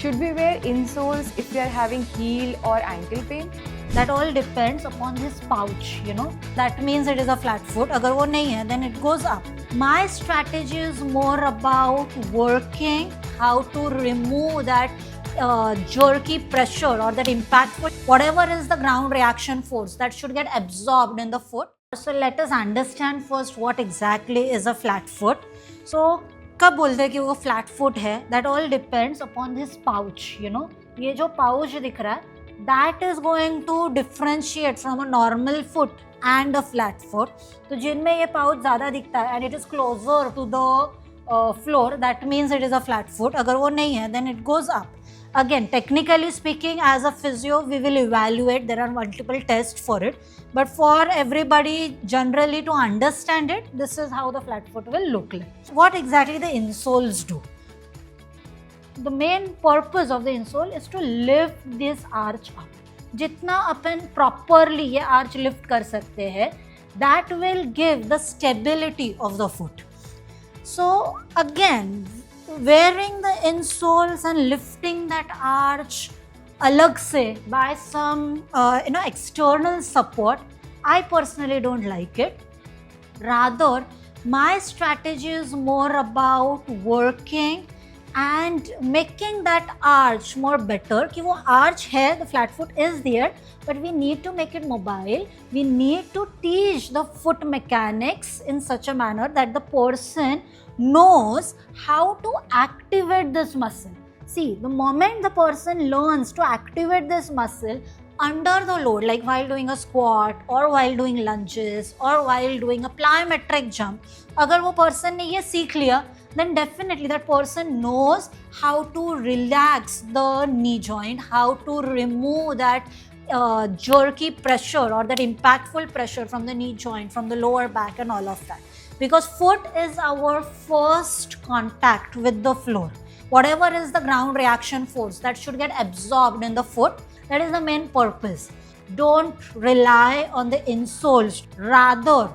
Should we wear insoles if we are having heel or ankle pain? That all depends upon his pouch, That means it is a flat foot. Agar wo nahi hai, then it goes up. My strategy is more about working how to remove that jerky pressure or that impact foot. Whatever is the ground reaction force that should get absorbed in the foot. So let us understand first what exactly is a flat foot. So कब बोलते हैं कि वो flat foot है? That all depends upon this pouch, ये जो pouch दिख रहा है that is going to differentiate from a normal foot and a flat foot. तो जिनमें ये पाउच ज़्यादा दिखता है and it is closer to the floor, that means it is a flat foot. अगर वो नहीं है then it goes up. Again, technically speaking, as a physio, we will evaluate. There are multiple tests for it. But for everybody, generally to understand it, this is how the flat foot will look like. What exactly the insoles do? The main purpose of the insole is to lift this arch up. जितना अपन properly ये arch lift कर सकते हैं, that will give the stability of the foot. So again, wearing the insoles and lifting that arch alag se by some external support, I personally don't like it. Rather, my strategy is more about working and making that arch more better. कि वो arch है, the flat foot is there, but we need to make it mobile. We need to teach the foot mechanics in such a manner that the person knows how to activate this muscle. See, the moment the person learns to activate this muscle under the load, like while doing a squat or while doing lunges or while doing a plyometric jump, अगर वो person ने ये सीख लिया, then definitely that person knows how to relax the knee joint, how to remove that jerky pressure or that impactful pressure from the knee joint, from the lower back and all of that. Because foot is our first contact with the floor. Whatever is the ground reaction force that should get absorbed in the foot, that is the main purpose. Don't rely on the insoles. Rather,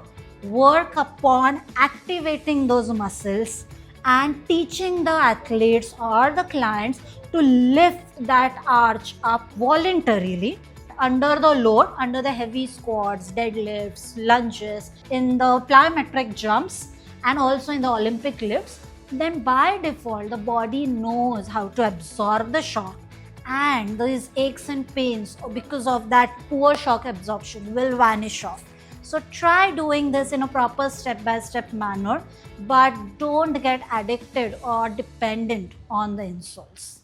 work upon activating those muscles and teaching the athletes or the clients to lift that arch up voluntarily under the load, under the heavy squats, deadlifts, lunges, in the plyometric jumps and also in the Olympic lifts. Then by default, the body knows how to absorb the shock, and these aches and pains because of that poor shock absorption will vanish off. So try doing this in a proper step-by-step manner, but don't get addicted or dependent on the insoles.